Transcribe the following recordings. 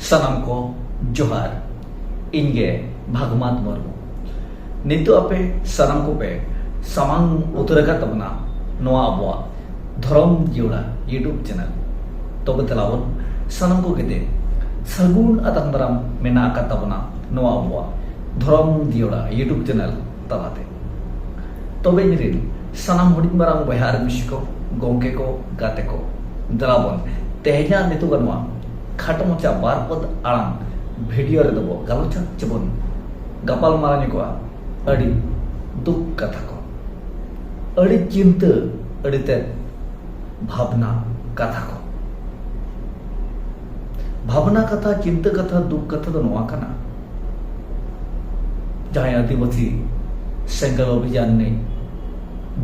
Sanam ko Johar Inge Bhagmat Murmu Nitu ape sanam ko pe samang utarakat tabna noa abwa Dharam Jiura YouTube channel tobe telawon sanam ko kete sargun atang daram mena akat tabna noa abwa Dharam Jiura YouTube channel talate tobe nirin sanam huding barang bayar misiko gongke ko gate ko dalabon tehnya nitu ganwa khato mocha barpod alang video re debo galocha chebon gapal marani ko adi duk katha ko adi cinta adi te bhavna katha ko bhavna katha cinta katha duk katha do noa kana jahay adivasi sengal abhijan ne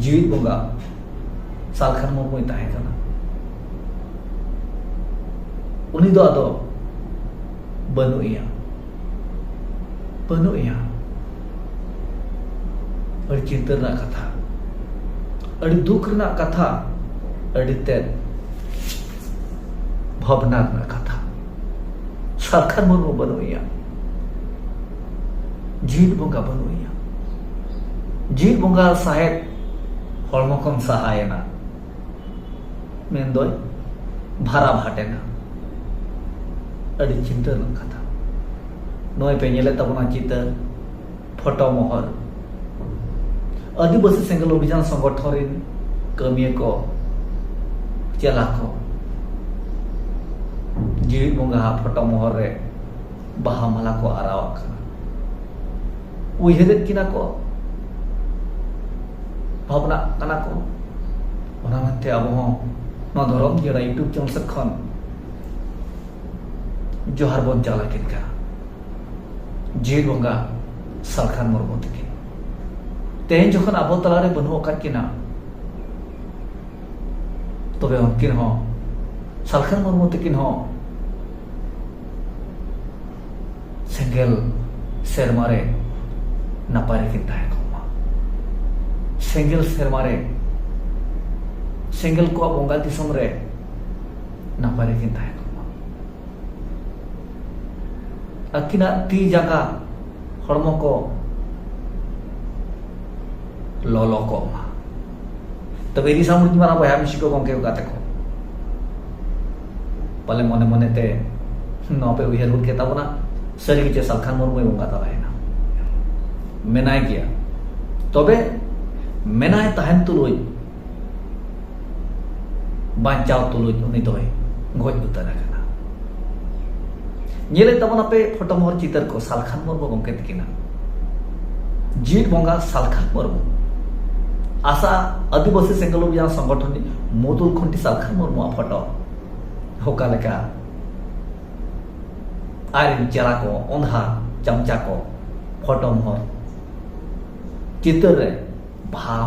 जीवित बोंगा सालखान मुर्मू ताहे kana uni do ado banuia adi cinta rena katha adi duk rena katha adi te bhavna rena katha Salkhan Murmu banuia जीवित बोंगा banuia जीवित बोंगा साहेब हॉर्मोकन सहायना मेंदोय भारा भाटेना अड़ी चिंता कथा नोय पे नेले तबना चितर फोटो मोहर आदिवासी सेंगल अभियान संगठन कमिए को चला को जीवित बोंगा फोटो मोहर रे बाहा माला को आरावा उयहेद किना को भावना कना को ओना मते अब हो न धरम जरा यूट्यूब चैनल खन जोहार बन जाला किनका जीव बोंगा सालखान मुर्मू तकिन तेन जखन आबो तलारे बनु अकात किना तबे उनकिन हो सालखान मुर्मू तकिन हो सेंगेल सेरमारे नापारे किन ताहे सेंगल सेरमारे सेंगल को बोंगा दिसम रे नापारे किन ताहे को अकिना ती जागा हड़मो को लोलो को मा तबे री सामुज मारा बया मिसिको गोंके गाते को पले मने मने ते न पे उहेर हुर के ताबना सरी के सालखान मुर्मू बोंगा तालायना मेनाय किया तबे मेनाय ताहन तुलुय बांचाव तुलुय उनी दोय गoj उतर आकना नेले तबना पे फोटो मोहर चितर को सालखान मुर्मू गोंके तकिना जीत बोंगा सालखान मुर्मू आशा आदिवासी सेंगल अभियान संगठन मोदुल खुंटी सालखान मुर्मू फोटो होका लेका आरिन चेला को ओंधा चमचा को फोटो मोहर चितर रे बाहा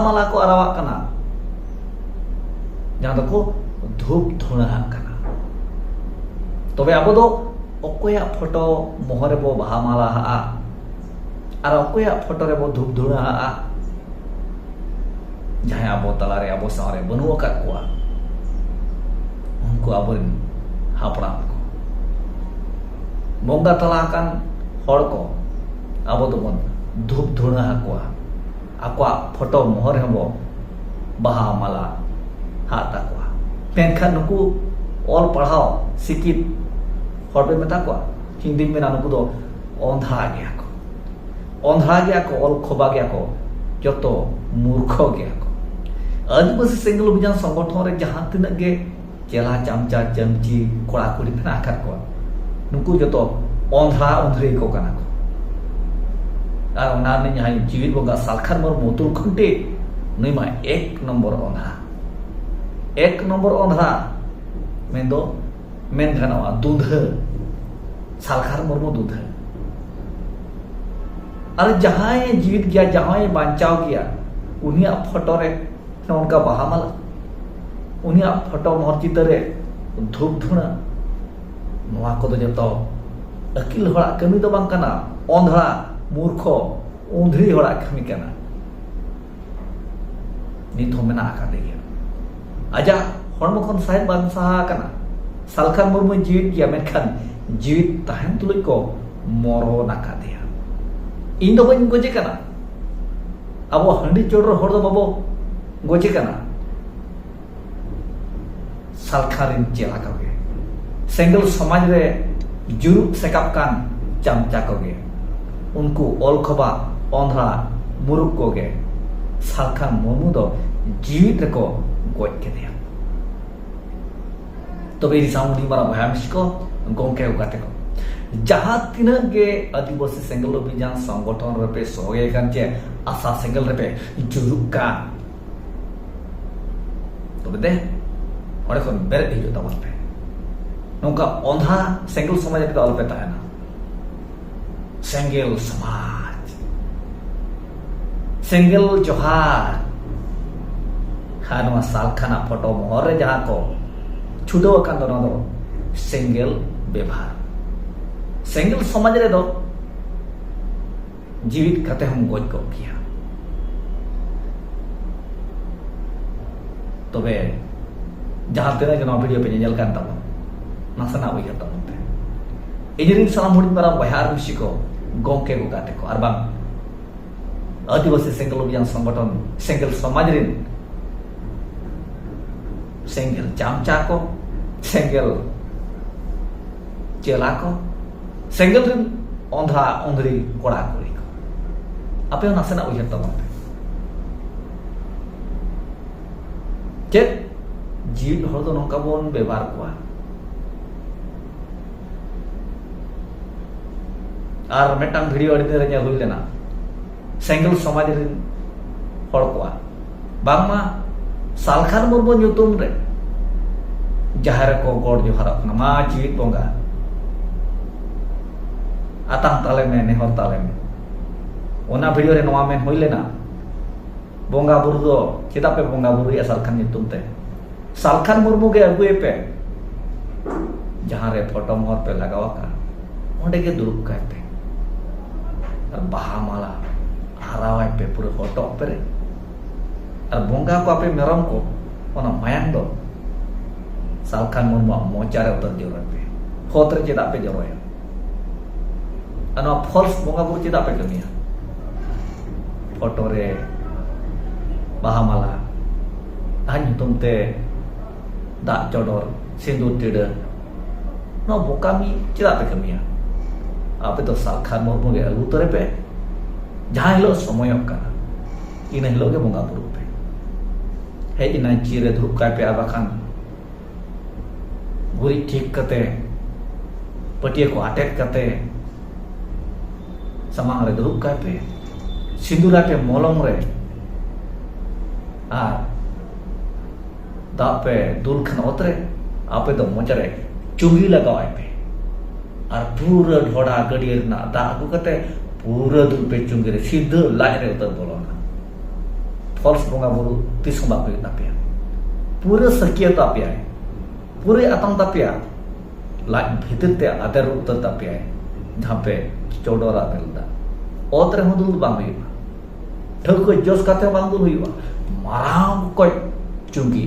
माला को आरावा कना जहां दो को धूप धुना कना तबे आबो दो अकोया फोटो मोहरे बो बाहा माला हा आर अकोया फोटो रे बो धूप धुना हा जहां आबो तलारे आबो सारे बनु का कोआ उनको आबोरिन हापड़ाम को बोंगा तला कान हड़ को आबो दोबन धूप धुना हाकुआ आकुआ फोटो मोहर हेबो बाहा माला हाता कोआ पेनखा नुकु ऑल पढ़ाओ सिकित हड़बे मेता कोआ हिंदी में नुकु दो ओंधा गया को ऑल खोबा गया को जतो मूर्ख गया को आदिवासी सेंगल अभियान संगठन रे जहां तिनक गे चेला चमचा चमची कोड़ा कुड़ी मेना आकार को नुकु जतो ओंधरी को कना को और उन्होंने यहाँ जीवित बोंगा सालखान मुर्मू तुल खुंटे नहीं मा एक नंबर ओंधा मेन दो मेन घनवा दूध सालखान मुर्मू दूध और जहां जीवित गया जहां बांचाव गया उन्हीं फोटो रे उनका बाहा माला उन्हीं फोटो मोहर चितर रे धूप धुना नोआ को तो जतो अकिल हड़ा कमी तो बांग कना ओंधड़ा मूर्ख उंधरी हड़ा कमी कना नित हो मेना आका देगिया आजा हड़मो खन साहेब बान साहा कना सालखान मुर्मू जीवित गया मेनखान जीवित ताहन तुलुज को मरो नाका दिया इन दो बन गोजे कना अब हंडी चोडर हड़ दो बाबो गोजे कना सालखारिन चेला कगे सेंगल समाज रे जुरुक सेकाप कान चामचा कगे उनको ओलखबा ओंधरा मुरुक कोगे सालखान मुर्मू दो जीवित रको गोज के दिया तो बेरी सामुनी मारा भयामिश को गोंके उगाते को जहां तीना के आदिवासी सेंगल अभियान संगठन रपे सोगे कान जे आशा सेंगल रपे जुरुक का तो बेदे और खन बेरे हिजो तमन पे नोका ओंधा सेंगल समाज पे अलपे ताहेना सेंगल समाज सेंगल जोहार खानवा सालखाना फोटो मोहर रे जहां को छुडो अकान दो नदो सेंगल व्यवहार सेंगल समाज रे दो जीवित कते हम गोज को किया तबे जहां तेना जनो वीडियो पे नेल कान तब नासना उइया तब पे इजरिन सालाम हुडी मारा बहार मिसी को गोंके को गाते को अरबा आदिवासी सेंगल अभियान संगठन सेंगल समाज रे सेंगल चामचा को सेंगल चेला को सेंगल रिन ओंधा ओंधरी कोड़ा कोड़ी को आपे नासना उइया तब पे चेत जीवित हड़ दो नौका बोन व्यवहार को और मेटांग वीडियो अड़ी दिन रे हुई लेना सेंगल समाज रे हड़ को बांगमा सालखान मुर्मू ᱧᱩᱛᱩᱢ रे जहार को गोड़ जोहार मा जीवित बोंगा आतां ताले में नेहर ताले में ओना वीडियो रे नोवा में हुई लेना बोंगा बुरु दो चेदा पे बोंगा बुरु या सालखान ᱧᱩᱛᱩᱢ ते सालखान मुर्मू के अगुए पे जहां रे फोटो मोहर पे लगावा का ओंडे के दुरुप कहते और बाहा माला हरावा पे पूरे फोटो पे रे और बोंगा को आपे मेरम को ओना मायांग दो सालखान मुर्मू मोचा रे उतर जोर पे होत्र चेदा पे जरोया अना फॉल्स बोंगा बुरु चेदा पे कमिया फोटो रे बाहा माला आ ᱧᱩᱛᱩᱢ ते दा चोडोर सिंदूर टिडा नो बोकामी चेदा पे कमिया आपे तो सालखान मुर्मू के अगु तरे पे जहां हिलो समय का इन हिलो के बोंगा बुरु पे हे इना चीरे धुप का पे आबाखान गुरी ठीक कते पटिया को अटैक कते समांग रे धुप का पे सिंदूरा पे मोलम रे आ दापे दूल खन उतरे आपे तो मोचरे चुंगी लगाओ पे और पूरा ढोड़ा गड़ियर ना दा को कते पूरा दूल पे चुंगी रे सीधे लाइन रे उतर बोलोना फॉल्स बोंगा बुरु तिसम बाप पे तापिया पूरा सकियत तापिया पूरे आतंक तापिया लाइन भीतर ते आदर उतर तापिया जहां पे चोडोरा बेलदा ओतरे हो दूल बांग हुई ठग को जोस काते बांग दूल हुई माराम को चुंगी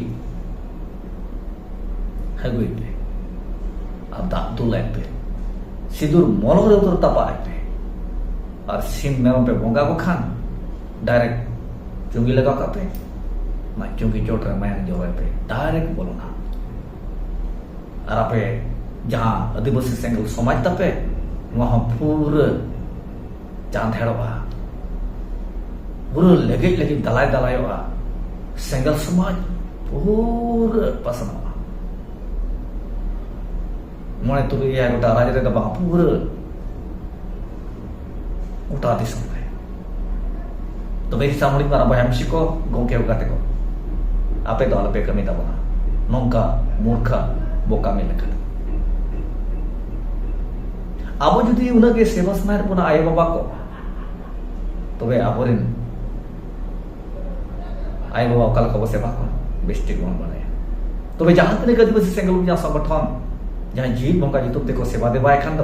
हगुई पे अब दा दुलाई पे सिंदूर मोलो रे उतर तपा पे और सिम मेरम पे बोंगा को खान डायरेक्ट चुंगी लगा का पे मैं चुंगी चोट रहा मैं जो पे डायरेक्ट बोलो ना और पे जहां आदिवासी सेंगल समाज तपे वहां पूरा चांद हेड़वा पूरा लगे लगे दलाय दलाय सेंगल समाज पूरा पसंद मोने तुरी या गोटा राज रे बा पूरा उठा दिसम पे तो बेरी सामुड़ी मारा बयामसी को गोंके उगाते को आपे तो अलपे कमी तबना नोंका मूर्खा बोका में लखन आबो जुदी उना के सेवा स्नार पुना आय बाबा को तबे आबोरिन आय बाबा कल को सेवा को बेस्टी गुण बनाया तबे जहां तने आदिवासी सेंगल अभियान संगठन जहां जीवित बोंगा जुतुम देखो सेवा देबा एखान दो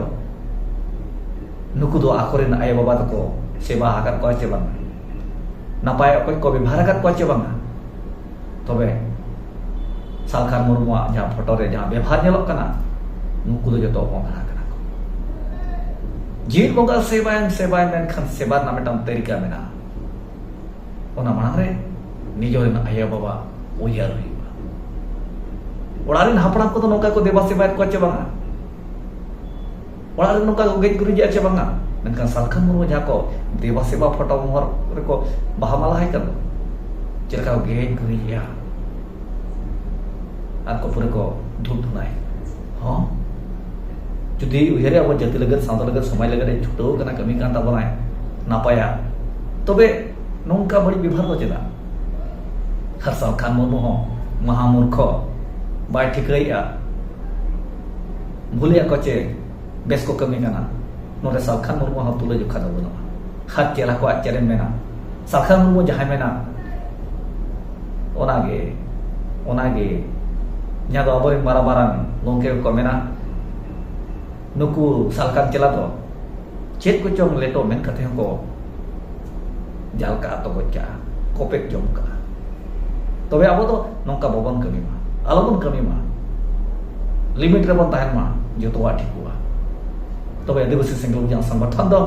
नुकु दो आखोरेन आय बाबा तको सेवा आकार को चे बांग नापाय अकय को व्यवहार आकार को चे बांग तबे सालखान मुर्मू जहाँ फोटो रे जहाँ व्यवहार नेलोग कना नुकु दो जतो ओंधरा कना को जीवित बोंगा सेबायन मेनखान सेबा ना मिटाम तरीका मेना ओना मांग रे निजोरिन आया बाबा उयार हुईबा ओड़ारिन हापड़ाम को तो नौका को देवा सेबायत को चे बांगा ओड़ारिन नौका को गेज गुरुजी चे बांगा मेनखान सालखान मुर्मू जहाँ को देवा सेबा फोटो मोहर रे को बाहा माला है कर चलका गेज गुरुजी को पूरे को धूप धुनाय हाँ जुदी उयरे अब जाति लगत सावता लगत समाज लगत छुटो कना कमी कान ताबनाय नापाया तबे नोंका बड़ी विभाग को चेदा हर सालखान मुर्मू हो महामूर्ख बाय ठिकैया भूलिया को चे बेस को कमी काना नोरे सालखान मुर्मू हो तुले जुखा दबना हाथ चेला को आचरेन मेना सालखान मुर्मू जहां मेना ओनागे nya do abore marang gongke ko mena nuku salkan cela to chet ko chong leto men kathe ko jalka to gocha kopek jomka tobe abo to nongka bobon kami ma alobon kami ma limit re bon tahan ma joto wa thikua tobe adivasi single jang sambathan do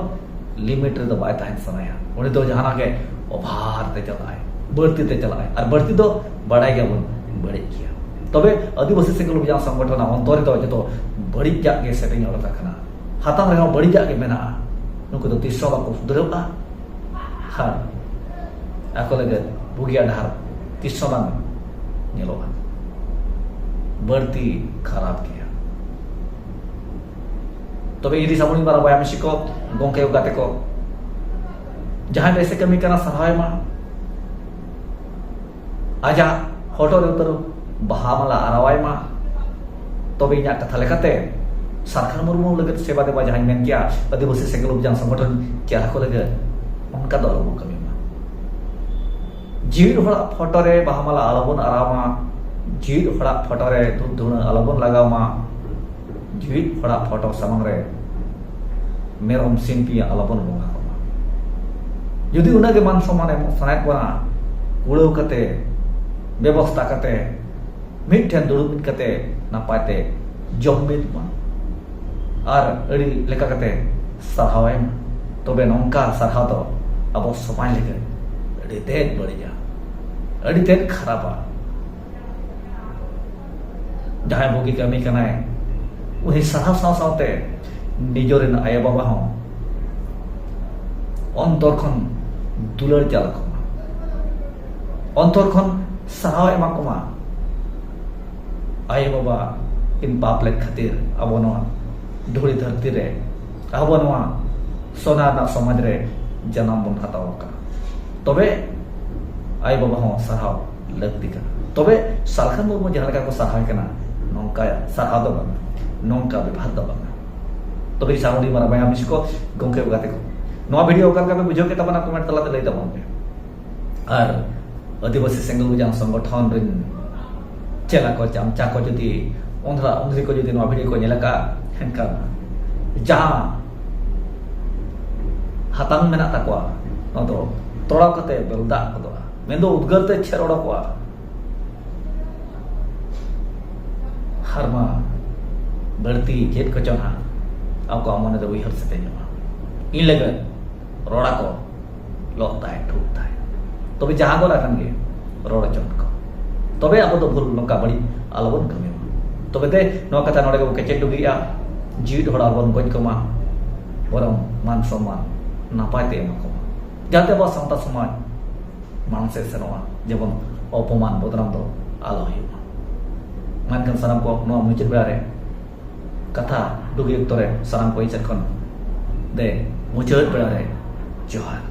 limit re do bai tahan sanaya oni do jahana ke ovar te chalai बढ़ती te chalai ar बढ़ती do badai ga bon bade kiya तबे आदिवासी single बिजान संगठन अंतरे तो जो बड़ी जागे setting और रखना हाथाम रे बड़ी जागे मेना नुको तो तीसरा बाको सुधरबा हां आको लगे बुगिया धार तीसरा बान नेलोबा बढ़ती खराब किया तबे इदी सामनी बारा बयामिशी को गोंके गाते को जहां ऐसे कमी करना सहाय मा आजा फोटो रे उतरो बाहामला आरावाय मा तबे इना कथा लेखाते सालखान मुर्मू लगत सेवा देवा जहां मेन किया आदिवासी सेंगल बिजान संगठन क्या को लगे उनका दो अलग कमी मा जीवित होड़ा फोटो रे बाहामला आलबन आरामा जीवित होड़ा फोटो रे धुन धुन आलबन लगाव मा जीवित होड़ा फोटो समंग रे मेरम सिंपी आलबन बोंगा को यदि उनागे मान सम्मान एम सनाय कोना उड़ो कते व्यवस्था कते मिठन दुड़ुब कते नापाते जम्मित मा और अड़ी लेका कते सरहावाय मा तबे नोंका सरहाव तो अब समाज लेके अड़ी तेज बड़ी जा अड़ी तेज खराबा जहां भोगी कमी कनाय उन्हें सरहाव साव सावते निजोरिन आया बाबा हो अंतर खन दुलर चाल को अंतर खन सरहाव एमा को मा आये बाबा इन बापले खातिर अब धूड़ी धरती रे अब सोना ना समाज रे जन्म बन हताव का तबे आये बाबा हो सरहाव लगती का तबे सालखान मुर्मू जहां लेका को सरहाव कना नोंका सरहाव दो बना नोंका विभाग दो बना तबे साउंडी मारा बया मिसको गोंके गाते को नवा वीडियो ओकर का बुझो के तबना कमेंट तलाते लई दबो और आदिवासी सेंगल बिजान संगठन रिन चेला को चामचा को जुदी ओंधरा ओंधरी को जुदी नवा वीडियो को नेलका हेनका जहां हातांग मेना तकवा नो तो तोड़ा कते बेलदा को मेंदो उद्गरते छेरोड़ा को हरमा बढ़ती जेट को चोना आपको अमने तो उहर से तेजमा इन लगे रोड़ा को लोता है ठूकता है तो भी जहां को रखन के रोड़ा चोट को तबे अब तो भूल नौका बड़ी आलबन कमी तबे ते नो कथा नोडे को केचे डुगिया जीवित होड़ा बन गज कमा बरम मान सम्मान नापाते एमको जाते बा सावता समाज मानसे सेनवा जेबन अपमान बदनाम दो आलो हुआ मानकन साराम को नो मुचित बेरे कथा डुगी तोरे साराम को इचर खन दे मुचित बेरे जोहार